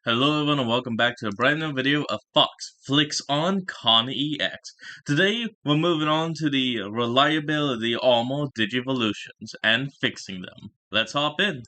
Hello everyone and welcome back to a brand new video of Fox Flicks on Con EX. Today we're moving on to the reliability armor digivolutions and fixing them. Let's hop in.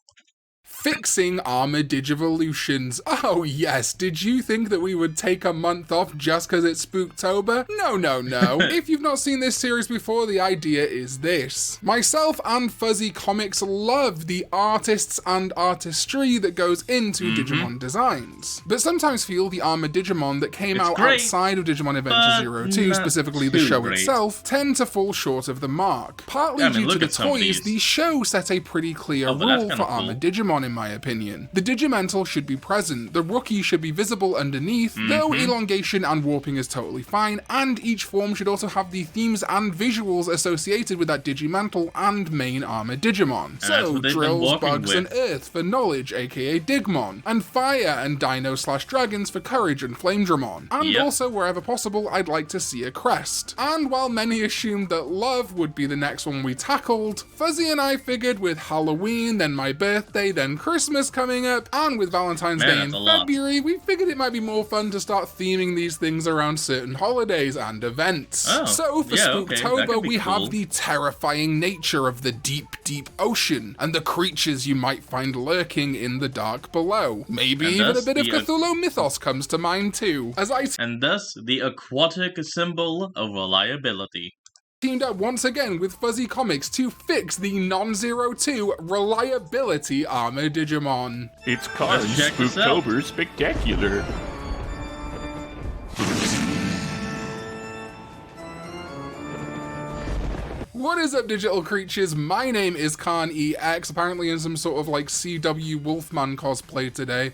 Fixing armor digivolutions. Oh yes, did you think that we would take a month off just because it's Spooktober? No. If you've not seen this series before, the idea is this. Myself and Fuzzy Comics love the artists and artistry that goes into Digimon designs, but sometimes feel the armor Digimon that came out great, outside of Digimon Adventure 02, specifically the show itself, tend to fall short of the mark. Partly due to the toys, the show set a pretty clear rule for armor Digimon in my opinion. The Digimental should be present, the rookie should be visible underneath, though elongation and warping is totally fine, and each form should also have the themes and visuals associated with that Digimental and main armor Digimon. So, drills, bugs, and earth for knowledge, aka Digmon, and fire and dino/dragons for courage and Flamedramon. And also, wherever possible, I'd like to see a crest. And while many assumed that love would be the next one we tackled, Fuzzy and I figured with Halloween, then my birthday, then Christmas coming up, and with Valentine's Day in February, we figured it might be more fun to start theming these things around certain holidays and events. So for Spooktober, we have the terrifying nature of the deep, deep ocean, and the creatures you might find lurking in the dark below. Maybe even a bit of Cthulhu mythos comes to mind too. And thus, the aquatic symbol of reliability. Teamed up once again with Fuzzy Comics to fix the Non-02 reliability armor Digimon. It's Con's Spooktober Spectacular. What is up, digital creatures? My name is Con EX, apparently in some sort of like CW Wolfman cosplay today.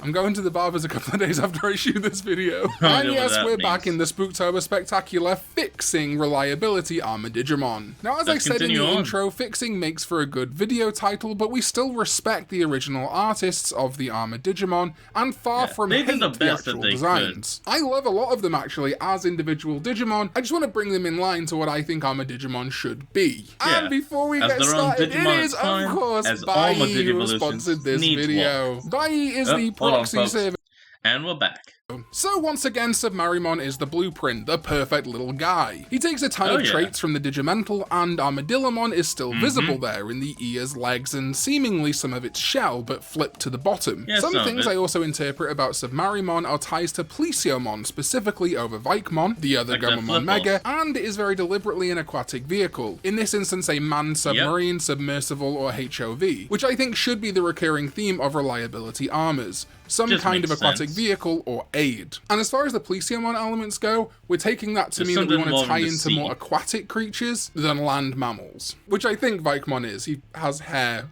I'm going to the barbers a couple of days after I shoot this video. And yes, we're back in the Spooktober Spectacular fixing reliability armor Digimon. Now, as I said in the intro, fixing makes for a good video title, but we still respect the original artists of the armor Digimon and far from hate the actual designs. I love a lot of them actually as individual Digimon. I just want to bring them in line to what I think armor Digimon should be. And before we get started, it is of course Bai who sponsored this video. Bai is the proxy service. And we're back. So once again, Submarimon is the blueprint, the perfect little guy. He takes a ton of traits from the Digimental, and Armadillomon is still visible there in the ears, legs, and seemingly some of its shell, but flipped to the bottom. Some things I also interpret about Submarimon are ties to Plesiomon, specifically over Vikemon, the other Gomamon Mega, and it is very deliberately an aquatic vehicle. In this instance, a manned submarine, submersible, or HOV, which I think should be the recurring theme of reliability armors. Some kind of aquatic vehicle or aid. And as far as the Plesiomon elements go, we're taking that to mean that we want to tie into more aquatic creatures than land mammals, which I think Vikemon is. He has hair.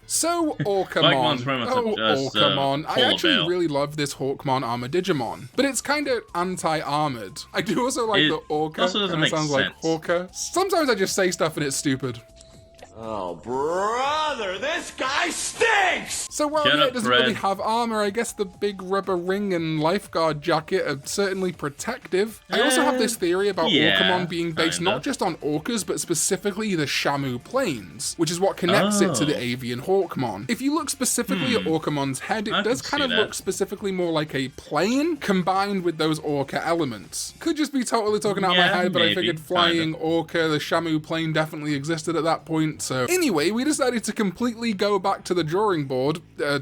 So Orcamon. Orcamon. I actually really love this Hawkmon armor Digimon, but it's kind of anti-armored. I do also like the Orca. Also doesn't make sense. Like Hawker. Sometimes I just say stuff and it's stupid. Oh, brother, this guy stinks! So while it doesn't really have armor, I guess the big rubber ring and lifeguard jacket are certainly protective. I also have this theory about Orcamon being based not just on orcas, but specifically the Shamu Plains, which is what connects it to the avian Hawkmon. If you look specifically at Orcamon's head, it does kind of look specifically more like a plane combined with those orca elements. Could just be totally talking out my head, but I figured flying orca, the Shamu Plane definitely existed at that point. So anyway, we decided to completely go back to the drawing board,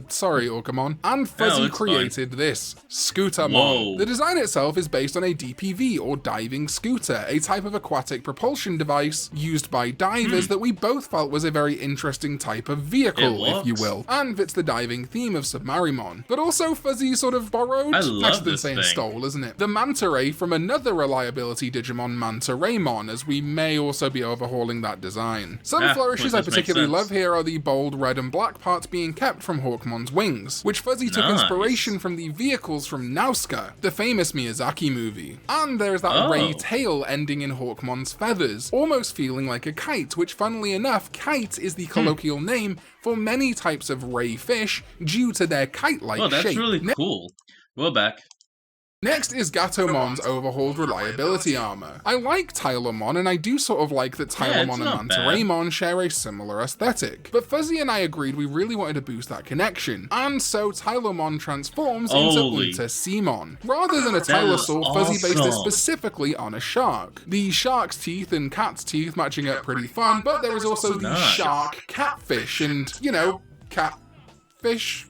sorry Orcamon, and Fuzzy created this, Scootermon. The design itself is based on a DPV, or diving scooter, a type of aquatic propulsion device used by divers that we both felt was a very interesting type of vehicle, if you will, and fits the diving theme of Submarimon. But also Fuzzy sort of borrowed, better than saying stole, isn't it? The Manta Ray from another reliability Digimon, Manta Raymon, as we may also be overhauling that design. Some flourishes I particularly love here are the bold red and black parts being kept from Hawkmon's wings, which Fuzzy took inspiration from the vehicles from Nausicaä, the famous Miyazaki movie. And there's that ray tail ending in Hawkmon's feathers, almost feeling like a kite, which funnily enough, kite is the colloquial name for many types of ray fish due to their kite-like shape. That's really cool. We're back. Next is Gatomon's overhauled reliability armor. I like Tylomon, and I do sort of like that Tylomon and Mantaraimon share a similar aesthetic. But Fuzzy and I agreed we really wanted to boost that connection, and so Tylomon transforms into Unta-Simon. Rather than a Tylosaur, Fuzzy based it specifically on a shark. The shark's teeth and cat's teeth matching up pretty fun, but there is also the shark catfish, and, you know, catfish.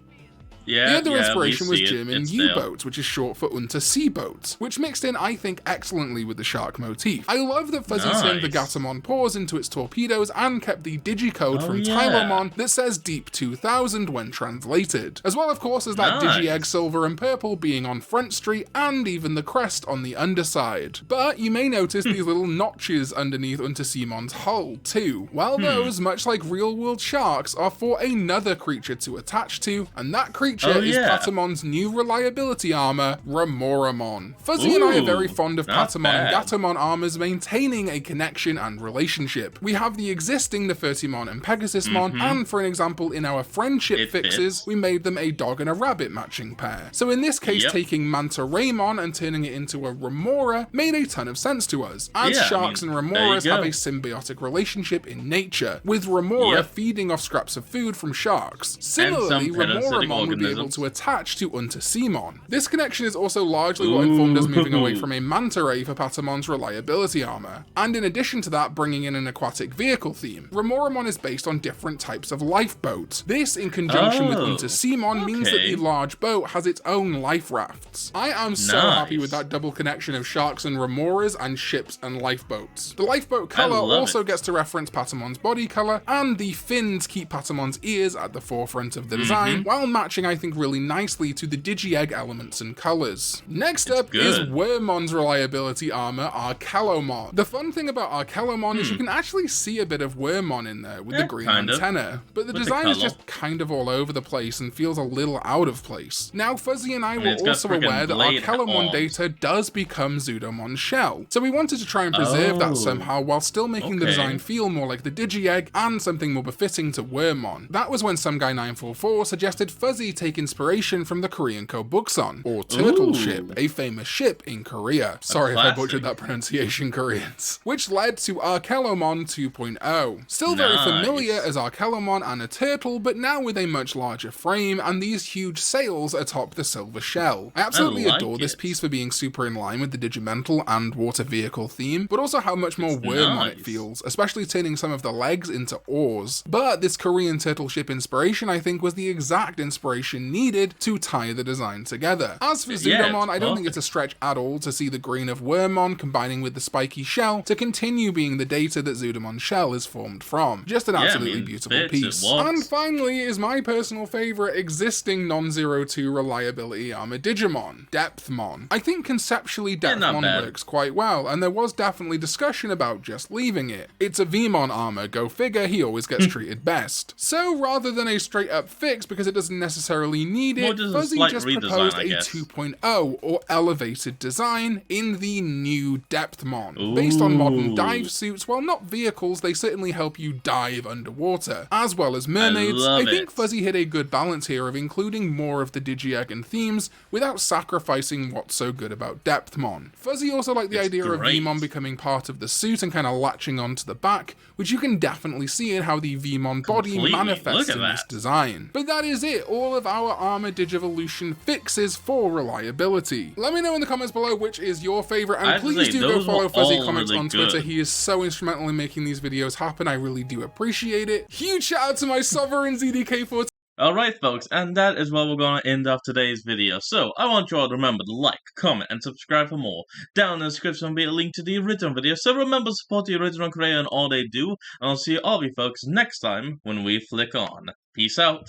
Yeah, the other inspiration was German U-boats, which is short for Untersea boats, which mixed in, I think, excellently with the shark motif. I love that Fuzzy turned the Gatomon paws into its torpedoes and kept the digicode from Tylomon that says Deep 2000 when translated. As well, of course, as that Digi-Egg silver and purple being on Front Street and even the crest on the underside. But you may notice these little notches underneath Unta-Simon's hull too. Well, those, much like real-world sharks, are for another creature to attach to, and that creature is Patamon's new reliability armor, Remoramon. Fuzzy and I are very fond of Patamon and Gatomon armors maintaining a connection and relationship. We have the existing Nefertimon and Pegasusmon, and for an example, in our friendship fixes, we made them a dog and a rabbit matching pair. So in this case, taking Mantaraimon and turning it into a Remora made a ton of sense to us, as sharks and Remoras have a symbiotic relationship in nature, with Remora feeding off scraps of food from sharks. Similarly, Remoramon would be able to attach to Unta-Simon. This connection is also largely what informed us moving away from a manta ray for Patamon's reliability armor, and in addition to that, bringing in an aquatic vehicle theme. Remoramon is based on different types of lifeboats. This, in conjunction with Unta-Simon, means that the large boat has its own life rafts. I am so happy with that double connection of sharks and Remoras and ships and lifeboats. The lifeboat color also gets to reference Patamon's body color, and the fins keep Patamon's ears at the forefront of the design, while matching, I think, really nicely to the Digi-Egg elements and colors. Next up is Wormon's reliability armor, Archelomon. The fun thing about Archelomon is you can actually see a bit of Wormon in there with the green antenna, but the design is just kind of all over the place and feels a little out of place. Now, Fuzzy and I were also aware that Archelomon data does become Zudomon shell, so we wanted to try and preserve that somehow while still making the design feel more like the Digi-Egg and something more befitting to Wormon. That was when some guy 944 suggested Fuzzy take inspiration from the Korean Kobukson, or Turtle Ship, a famous ship in Korea. Sorry if I butchered that pronunciation, Koreans. Which led to Archelomon 2.0. Still very familiar as Archelomon and a turtle, but now with a much larger frame and these huge sails atop the silver shell. I absolutely adore this piece for being super in line with the Digimental and water vehicle theme, but also how much more Wormon it feels, especially turning some of the legs into oars. But this Korean turtle ship inspiration, I think, was the exact inspiration needed to tie the design together. As for Zudomon, I don't think it's a stretch at all to see the green of Wormon combining with the spiky shell to continue being the data that Zudomon shell is formed from. Just an absolutely beautiful piece. And finally is my personal favorite existing Non-02 reliability armor Digimon, Depthmon. I think conceptually Depthmon works quite well, and there was definitely discussion about just leaving it. It's a Vmon armor, go figure, he always gets treated best. So rather than a straight up fix because it doesn't necessarily need it, Fuzzy just proposed a 2.0 or elevated design in the new Depthmon. Based on modern dive suits, while not vehicles, they certainly help you dive underwater. As well as mermaids, I think Fuzzy hit a good balance here of including more of the Digi-Egg and themes without sacrificing what's so good about Depthmon. Fuzzy also liked the idea of Vmon becoming part of the suit and kind of latching onto the back, which you can definitely see in how the Vmon body manifests in this design. But that is it, all of our Armor Digivolution fixes for reliability. Let me know in the comments below which is your favorite, and please do go follow Fuzzy Comics on Twitter. He is so instrumental in making these videos happen. I really do appreciate it. Huge shout out to my sovereign ZDK14. Alright folks, and that is where we're going to end off today's video. So, I want you all to remember to like, comment, and subscribe for more. Down in the description will be a link to the original video, so remember to support the original creator and all they do, and I'll see all of you folks next time when we flick on. Peace out.